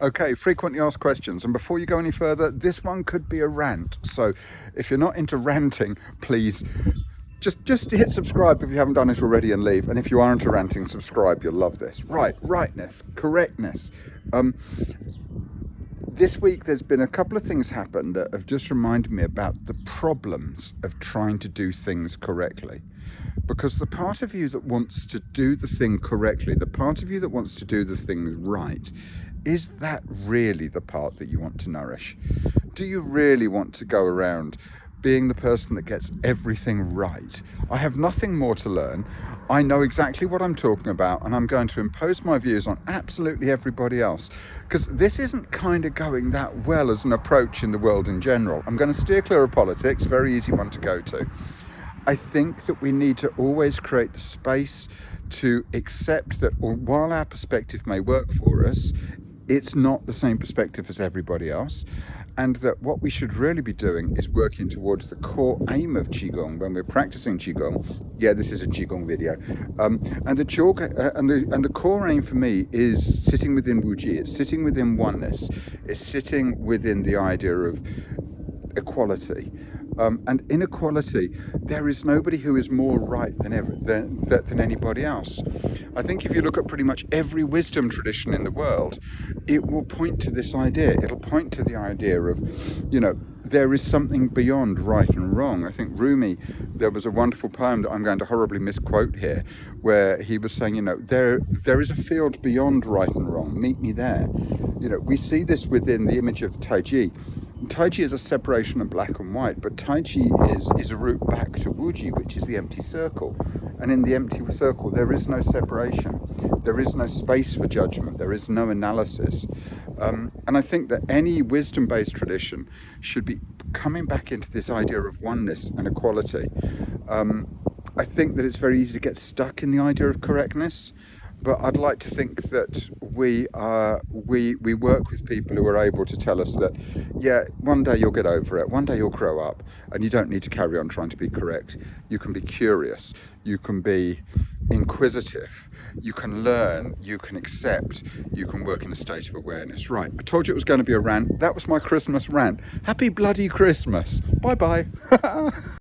Okay, frequently asked questions. And before you go any further, this one could be a rant. So if you're not into ranting, please just hit subscribe if you haven't done it already and leave. And if you are into ranting, subscribe. You'll love this. Right, rightness, correctness. This week there's been a couple of things happen that have just reminded me about the problems of trying to do things correctly. Because the part of you that wants to do the thing correctly, the part of you that wants to do the thing right, is that really the part that you want to nourish? Do you really want to go around being the person that gets everything right? I have nothing more to learn. I know exactly what I'm talking about, and I'm going to impose my views on absolutely everybody else, because this isn't kind of going that well as an approach in the world in general. I'm going to steer clear of politics, very easy one to go to. I think that we need to always create the space to accept that while our perspective may work for us, it's not the same perspective as everybody else, and that what we should really be doing is working towards the core aim of Qigong when we're practicing Qigong. Yeah, this is a Qigong video. And the core aim for me is sitting within Wuji. It's sitting within oneness. It's sitting within the idea of equality. And in equality, there is nobody who is more right than anybody else. I think if you look at pretty much every wisdom tradition in the world, it will point to this idea. It'll point to the idea of, there is something beyond right and wrong. I think Rumi, there was a wonderful poem that I'm going to horribly misquote here, where he was saying, there is a field beyond right and wrong. Meet me there. We see this within the image of the Tai Chi. Tai Chi is a separation of black and white, but Tai Chi is a route back to Wuji, which is the empty circle. And in the empty circle, there is no separation. There is no space for judgment. There is no analysis. And I think that any wisdom-based tradition should be coming back into this idea of oneness and equality. I think that it's very easy to get stuck in the idea of correctness. But I'd like to think that we work with people who are able to tell us that, yeah, one day you'll get over it, one day you'll grow up, and you don't need to carry on trying to be correct. You can be curious, you can be inquisitive, you can learn, you can accept, you can work in a state of awareness. Right, I told you it was going to be a rant. That was my Christmas rant. Happy bloody Christmas. Bye-bye.